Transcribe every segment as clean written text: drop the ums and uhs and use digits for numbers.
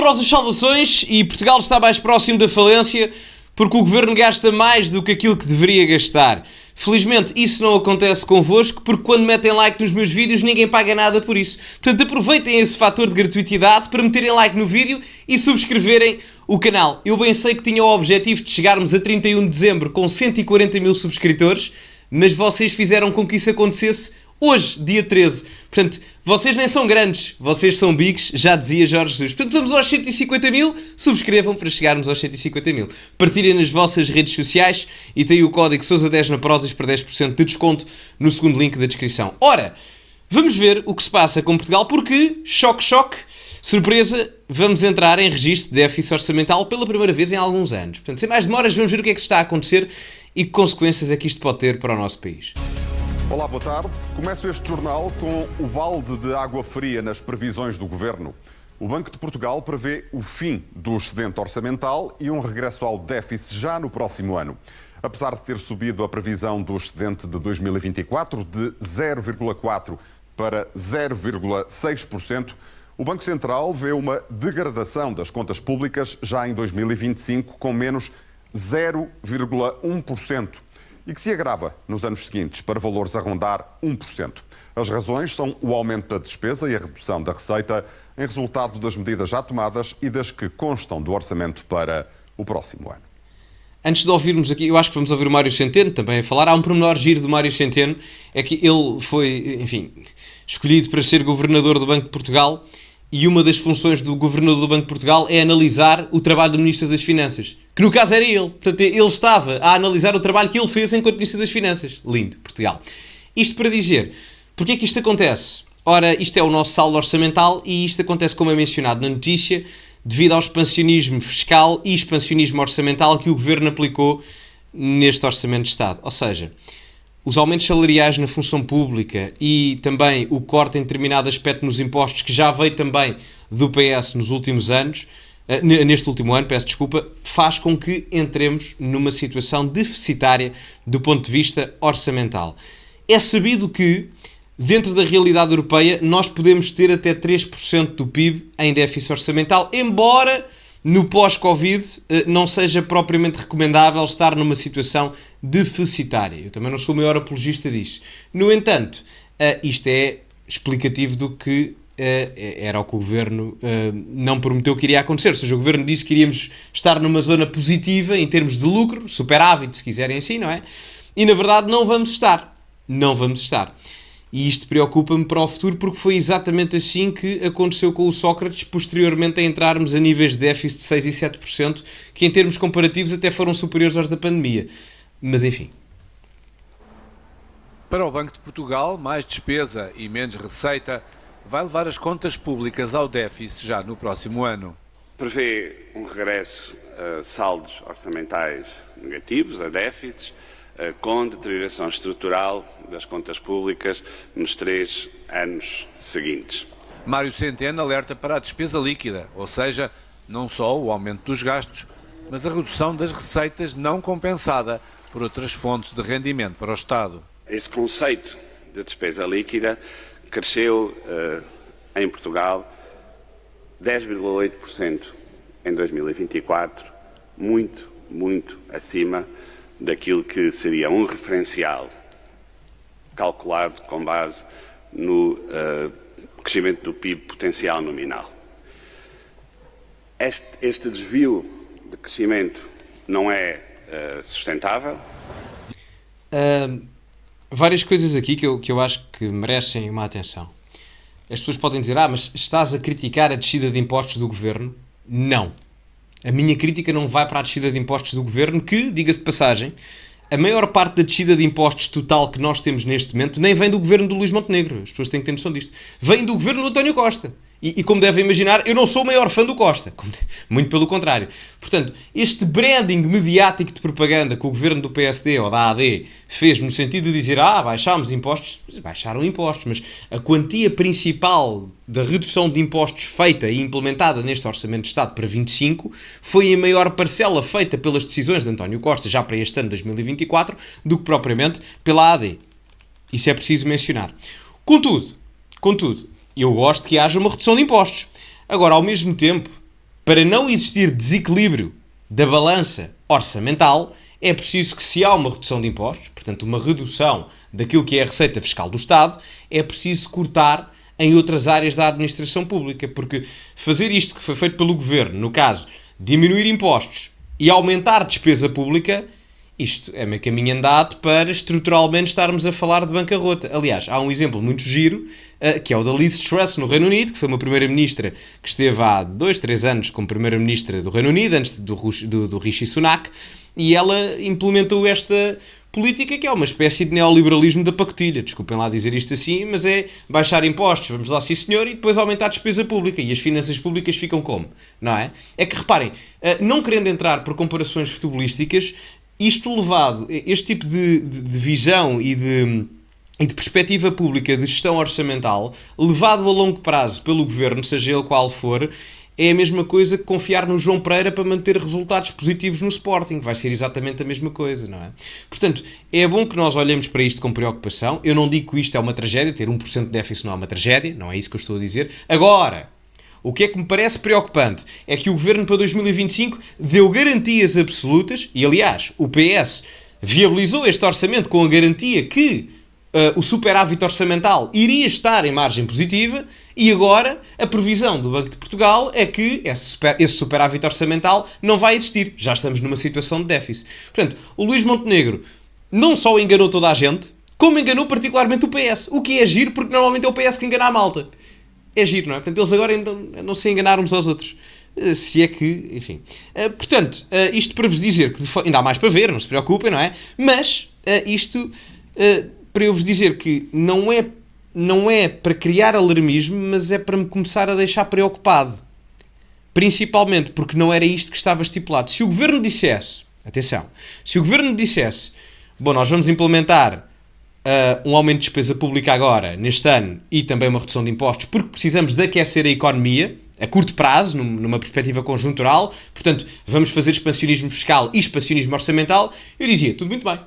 Calorosas saudações, e Portugal está mais próximo da falência porque o governo gasta mais do que aquilo que deveria gastar. Felizmente isso não acontece convosco, porque quando metem like nos meus vídeos ninguém paga nada por isso. Portanto, aproveitem esse fator de gratuitidade para meterem like no vídeo e subscreverem o canal. Eu bem sei que tinha o objetivo de chegarmos a 31 de dezembro com 140 mil subscritores, mas vocês fizeram com que isso acontecesse hoje, dia 13. Portanto, vocês nem são grandes, vocês são bigs, já dizia Jorge Jesus. Portanto, vamos aos 150 mil, subscrevam para chegarmos aos 150 mil. Partilhem nas vossas redes sociais e têm o código Sousa10 na Prozis para 10% de desconto no segundo link da descrição. Ora, vamos ver o que se passa com Portugal, porque, choque, choque, surpresa, vamos entrar em registro de déficit orçamental pela primeira vez em alguns anos. Portanto, sem mais demoras, vamos ver o que é que se está a acontecer e que consequências é que isto pode ter para o nosso país. Olá, boa tarde. Começo este jornal com o balde de água fria nas previsões do Governo. O Banco de Portugal prevê o fim do excedente orçamental e um regresso ao déficit já no próximo ano. Apesar de ter subido a previsão do excedente de 2024 de 0,4% para 0,6%, o Banco Central vê uma degradação das contas públicas já em 2025 com menos 0,1%. E que se agrava nos anos seguintes para valores a rondar 1%. As razões são o aumento da despesa e a redução da receita em resultado das medidas já tomadas e das que constam do orçamento para o próximo ano. Antes de ouvirmos aqui, eu acho que vamos ouvir o Mário Centeno também a falar. Há um pormenor giro do Mário Centeno, é que ele foi, enfim, escolhido para ser governador do Banco de Portugal, e uma das funções do governador do Banco de Portugal é analisar o trabalho do Ministro das Finanças, que no caso era ele. Portanto, ele estava a analisar o trabalho que ele fez enquanto Ministro das Finanças. Lindo, Portugal. Isto para dizer, porque é que isto acontece? Ora, isto é o nosso saldo orçamental e isto acontece, como é mencionado na notícia, devido ao expansionismo fiscal e expansionismo orçamental que o Governo aplicou neste Orçamento de Estado. Ou seja, os aumentos salariais na função pública e também o corte em determinado aspecto nos impostos, que já veio também do PS nos últimos anos, neste último ano, peço desculpa, faz com que entremos numa situação deficitária do ponto de vista orçamental. É sabido que, dentro da realidade europeia, nós podemos ter até 3% do PIB em déficit orçamental, embora no pós-Covid não seja propriamente recomendável estar numa situação deficitária. Eu também não sou o maior apologista disso. No entanto, isto é explicativo do que era o que o Governo não prometeu que iria acontecer. Ou seja, o Governo disse que iríamos estar numa zona positiva em termos de lucro, superávit, se quiserem assim, não é? E, na verdade, não vamos estar. Não vamos estar. E isto preocupa-me para o futuro, porque foi exatamente assim que aconteceu com o Sócrates, posteriormente a entrarmos a níveis de déficit de 6% e 7%, que em termos comparativos até foram superiores aos da pandemia. Mas enfim. Para o Banco de Portugal, mais despesa e menos receita vai levar as contas públicas ao déficit já no próximo ano. Prevê um regresso a saldos orçamentais negativos, a déficits, com deterioração estrutural das contas públicas nos 3 anos seguintes. Mário Centeno alerta para a despesa líquida, ou seja, não só o aumento dos gastos, mas a redução das receitas não compensada por outras fontes de rendimento para o Estado. Esse conceito de despesa líquida cresceu em Portugal 10,8% em 2024, muito acima daquilo que seria um referencial calculado com base no crescimento do PIB potencial nominal. Este desvio de crescimento não é sustentável. Várias coisas aqui que eu acho que merecem uma atenção. As pessoas podem dizer, mas estás a criticar a descida de impostos do Governo? Não. A minha crítica não vai para a descida de impostos do Governo, que, diga-se de passagem, a maior parte da descida de impostos total que nós temos neste momento nem vem do Governo do Luís Montenegro. As pessoas têm que ter noção disto. Vem do Governo do António Costa. E como devem imaginar, eu não sou o maior fã do Costa. Muito pelo contrário. Portanto, este branding mediático de propaganda que o Governo do PSD ou da AD fez no sentido de dizer baixámos impostos, baixaram impostos, mas a quantia principal da redução de impostos feita e implementada neste Orçamento de Estado para 25 foi a maior parcela feita pelas decisões de António Costa já para este ano 2024 do que propriamente pela AD. Isso é preciso mencionar. Contudo, eu gosto que haja uma redução de impostos. Agora, ao mesmo tempo, para não existir desequilíbrio da balança orçamental, é preciso que, se há uma redução de impostos, portanto uma redução daquilo que é a receita fiscal do Estado, é preciso cortar em outras áreas da administração pública, porque fazer isto que foi feito pelo Governo, no caso, diminuir impostos e aumentar despesa pública, isto é meio caminho andado para estruturalmente estarmos a falar de bancarrota. Aliás, há um exemplo muito giro, que é o da Liz Truss no Reino Unido, que foi uma primeira-ministra que esteve há 2-3 anos como primeira-ministra do Reino Unido, antes do Rishi Sunak, e ela implementou esta política que é uma espécie de neoliberalismo da pacotilha. Desculpem lá dizer isto assim, mas é baixar impostos, vamos lá sim senhor, e depois aumentar a despesa pública. E as finanças públicas ficam como? Não é? É que reparem, não querendo entrar por comparações futebolísticas, isto levado, este tipo de visão e de perspectiva pública de gestão orçamental, levado a longo prazo pelo Governo, seja ele qual for, é a mesma coisa que confiar no João Pereira para manter resultados positivos no Sporting. Vai ser exatamente a mesma coisa, não é? Portanto, é bom que nós olhemos para isto com preocupação. Eu não digo que isto é uma tragédia, ter 1% de déficit não é uma tragédia, não é isso que eu estou a dizer. Agora, o que é que me parece preocupante é que o Governo para 2025 deu garantias absolutas, e aliás, o PS viabilizou este orçamento com a garantia que o superávit orçamental iria estar em margem positiva, e agora a previsão do Banco de Portugal é que esse superávit orçamental não vai existir. Já estamos numa situação de déficit. Portanto, o Luís Montenegro não só enganou toda a gente, como enganou particularmente o PS. O que é giro, porque normalmente é o PS que engana a malta. É giro, não é? Portanto, eles agora ainda não se enganaram uns aos outros. Se é que, enfim. Portanto, isto para vos dizer que ainda há mais para ver, não se preocupem, não é? Mas isto para eu vos dizer que não é para criar alarmismo, mas é para me começar a deixar preocupado. Principalmente porque não era isto que estava estipulado. Se o Governo dissesse, atenção, se o Governo dissesse, bom, nós vamos implementar um aumento de despesa pública agora, neste ano, e também uma redução de impostos, porque precisamos de aquecer a economia, a curto prazo, numa perspectiva conjuntural, portanto, vamos fazer expansionismo fiscal e expansionismo orçamental, eu dizia, tudo muito bem.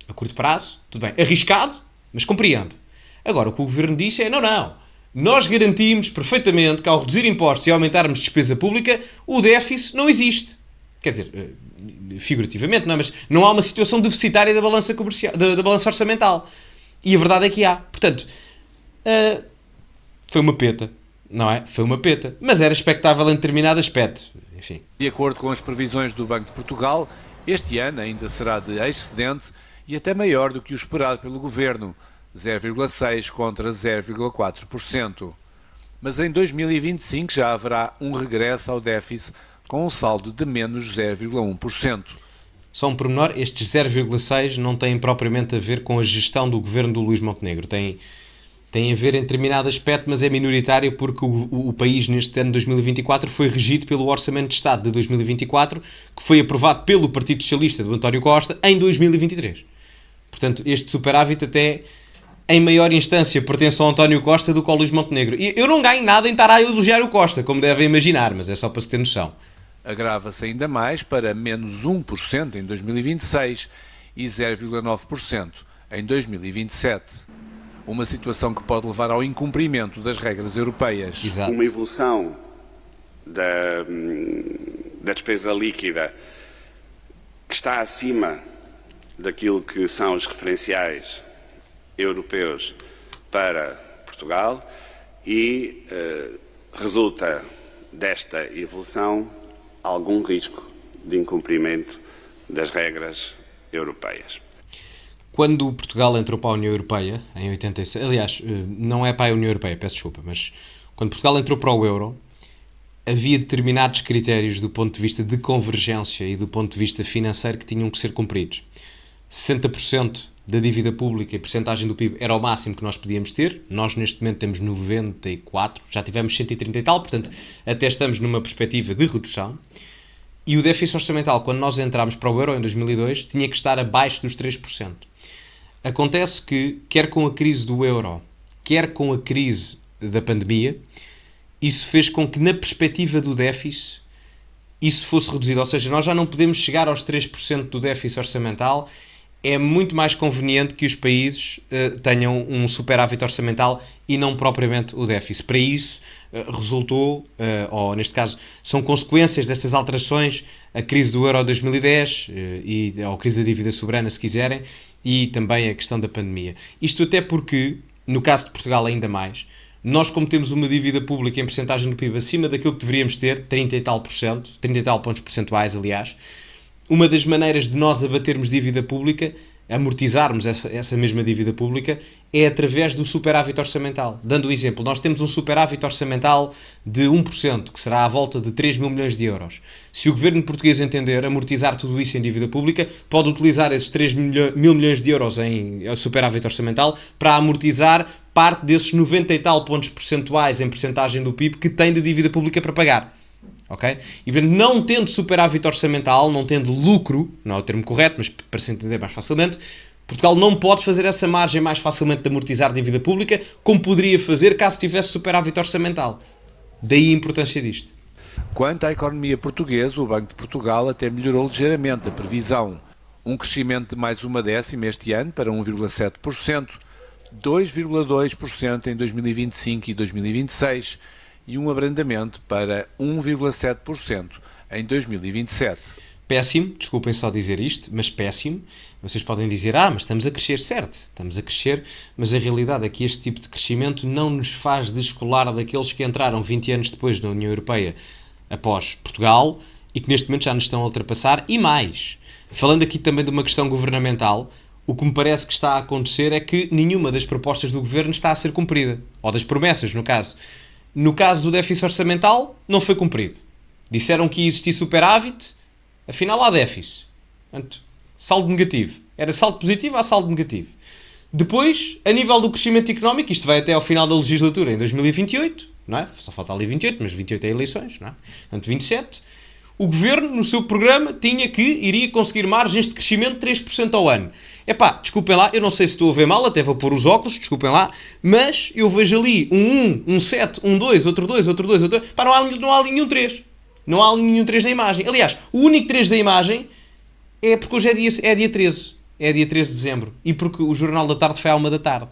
A curto prazo, tudo bem. Arriscado, mas compreendo. Agora, o que o Governo disse é, não. Nós garantimos perfeitamente que ao reduzir impostos e aumentarmos despesa pública, o déficit não existe. Quer dizer, figurativamente, não é? Mas não há uma situação deficitária da balança comercial, da balança orçamental. E a verdade é que há. Portanto, foi uma peta, não é? Foi uma peta. Mas era expectável em determinado aspecto. Enfim. De acordo com as previsões do Banco de Portugal, este ano ainda será de excedente e até maior do que o esperado pelo Governo, 0,6% contra 0,4%. Mas em 2025 já haverá um regresso ao déficit com um saldo de menos 0,1%. Só um pormenor, estes 0,6 não têm propriamente a ver com a gestão do Governo do Luís Montenegro. Tem a ver em determinado aspecto, mas é minoritário porque o país neste ano de 2024 foi regido pelo Orçamento de Estado de 2024, que foi aprovado pelo Partido Socialista do António Costa em 2023. Portanto, este superávit até, em maior instância, pertence ao António Costa do que ao Luís Montenegro. E eu não ganho nada em estar a elogiar o Costa, como devem imaginar, mas é só para se ter noção. Agrava-se ainda mais para menos 1% em 2026 e 0,9% em 2027. Uma situação que pode levar ao incumprimento das regras europeias. Exato. Uma evolução da despesa líquida que está acima daquilo que são os referenciais europeus para Portugal e resulta desta evolução algum risco de incumprimento das regras europeias. Quando Portugal entrou para a União Europeia, em 86, aliás, não é para a União Europeia, peço desculpa, mas quando Portugal entrou para o euro, havia determinados critérios do ponto de vista de convergência e do ponto de vista financeiro que tinham que ser cumpridos. 60% da dívida pública e percentagem do PIB era o máximo que nós podíamos ter. Nós, neste momento, temos 94%, já tivemos 130 e tal, portanto, até estamos numa perspectiva de redução. E o déficit orçamental, quando nós entramos para o euro em 2002, tinha que estar abaixo dos 3%. Acontece que, quer com a crise do euro, quer com a crise da pandemia, isso fez com que, na perspectiva do déficit, isso fosse reduzido. Ou seja, nós já não podemos chegar aos 3% do déficit orçamental. É muito mais conveniente que os países tenham um superávit orçamental e não propriamente o déficit. Para isso, resultou, ou neste caso, são consequências destas alterações, a crise do euro 2010, ou a crise da dívida soberana, se quiserem, e também a questão da pandemia. Isto até porque, no caso de Portugal ainda mais, nós, como temos uma dívida pública em percentagem do PIB acima daquilo que deveríamos ter, 30 e tal pontos percentuais, aliás, uma das maneiras de nós abatermos dívida pública, amortizarmos essa mesma dívida pública, é através do superávit orçamental. Dando um exemplo, nós temos um superávit orçamental de 1%, que será à volta de 3 mil milhões de euros. Se o governo português entender amortizar tudo isso em dívida pública, pode utilizar esses 3 mil milhões de euros em superávit orçamental para amortizar parte desses 90 e tal pontos percentuais em percentagem do PIB que tem de dívida pública para pagar. Okay? E, portanto, não tendo superávit orçamental, não tendo lucro, não é o termo correto, mas para se entender mais facilmente, Portugal não pode fazer essa margem mais facilmente de amortizar dívida pública, como poderia fazer caso tivesse superávit orçamental. Daí a importância disto. Quanto à economia portuguesa, o Banco de Portugal até melhorou ligeiramente a previsão. Um crescimento de mais 1/10 este ano para 1,7%, 2,2% em 2025 e 2026 e um abrandamento para 1,7% em 2027. Péssimo, desculpem só dizer isto, mas péssimo. Vocês podem dizer, mas estamos a crescer, certo, estamos a crescer, mas a realidade é que este tipo de crescimento não nos faz descolar daqueles que entraram 20 anos depois na União Europeia após Portugal e que neste momento já nos estão a ultrapassar e mais. Falando aqui também de uma questão governamental, o que me parece que está a acontecer é que nenhuma das propostas do governo está a ser cumprida, ou das promessas, no caso. No caso do déficit orçamental, não foi cumprido. Disseram que ia existir superávit, afinal há déficit. Portanto, saldo negativo. Era saldo positivo a saldo negativo. Depois, a nível do crescimento económico, isto vai até ao final da legislatura, em 2028, não é? Só falta ali 28, mas 28 é eleições, não é? Portanto, 27. O governo, no seu programa, iria conseguir margens de crescimento de 3% ao ano. Desculpem lá, eu não sei se estou a ver mal, até vou pôr os óculos, desculpem lá, mas eu vejo ali um 7, um 2, outro 2, outro 2, outro 2. Não há ali nenhum 3. Não há ali nenhum 3 na imagem. Aliás, o único 3 da imagem é porque hoje é dia 13. É dia 13 de dezembro. E porque o Jornal da Tarde foi à 1 da tarde.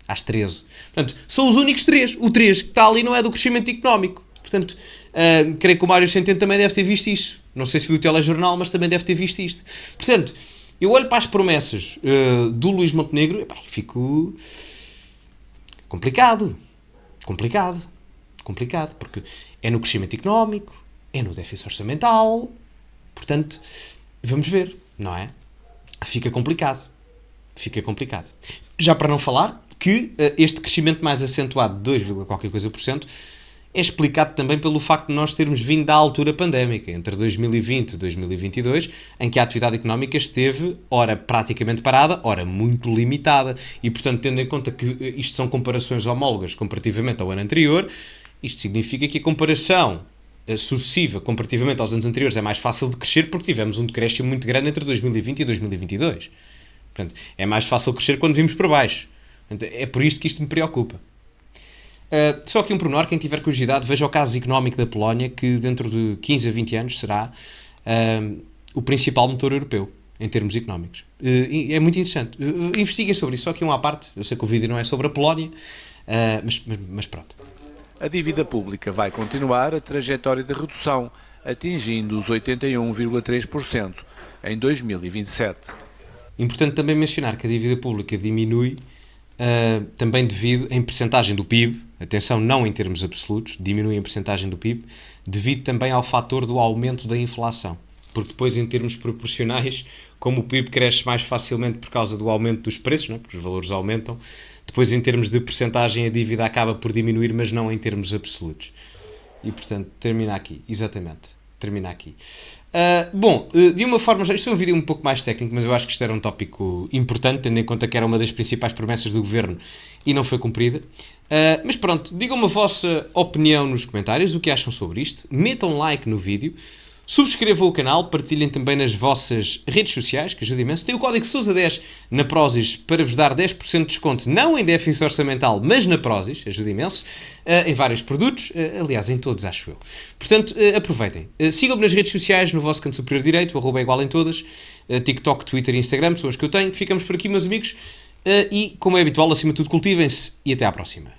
Às 13. Portanto, são os únicos 3. O 3 que está ali não é do crescimento económico. Portanto, creio que o Mário Centeno também deve ter visto isto. Não sei se viu o telejornal, mas também deve ter visto isto. Portanto, eu olho para as promessas do Luís Montenegro e fico complicado, porque é no crescimento económico, é no déficit orçamental, portanto, vamos ver, não é? Fica complicado. Já para não falar que este crescimento mais acentuado de 2, qualquer coisa por cento é explicado também pelo facto de nós termos vindo da altura pandémica, entre 2020 e 2022, em que a atividade económica esteve, ora praticamente parada, ora muito limitada. E, portanto, tendo em conta que isto são comparações homólogas comparativamente ao ano anterior, isto significa que a comparação sucessiva comparativamente aos anos anteriores é mais fácil de crescer porque tivemos um decréscimo muito grande entre 2020 e 2022. Portanto, é mais fácil crescer quando vimos para baixo. Portanto, é por isto que isto me preocupa. Só aqui um pormenor, quem tiver curiosidade, veja o caso económico da Polónia, que dentro de 15 a 20 anos será o principal motor europeu, em termos económicos. É muito interessante. Investiguem sobre isso, só aqui um à parte. Eu sei que o vídeo não é sobre a Polónia, mas pronto. A dívida pública vai continuar a trajetória de redução, atingindo os 81,3% em 2027. Importante também mencionar que a dívida pública diminui também devido em percentagem do PIB, atenção, não em termos absolutos, diminui em percentagem do PIB, devido também ao fator do aumento da inflação. Porque depois, em termos proporcionais, como o PIB cresce mais facilmente por causa do aumento dos preços, não é? Porque os valores aumentam, depois em termos de percentagem a dívida acaba por diminuir, mas não em termos absolutos. E, portanto, termina aqui. De uma forma, isto é um vídeo um pouco mais técnico, mas eu acho que isto era um tópico importante, tendo em conta que era uma das principais promessas do governo e não foi cumprida. Mas pronto, digam-me a vossa opinião nos comentários, o que acham sobre isto, metam like no vídeo, subscrevam o canal, partilhem também nas vossas redes sociais, que ajuda imenso. Tem o código SOUSA10 na Prozis para vos dar 10% de desconto, não em déficit orçamental, mas na Prozis, ajuda imenso, em vários produtos, aliás, em todos, acho eu. Portanto, aproveitem. Sigam-me nas redes sociais, no vosso canto superior direito, @é igual em todas, TikTok, Twitter e Instagram, são as que eu tenho. Ficamos por aqui, meus amigos, e, como é habitual, acima de tudo, cultivem-se e até à próxima.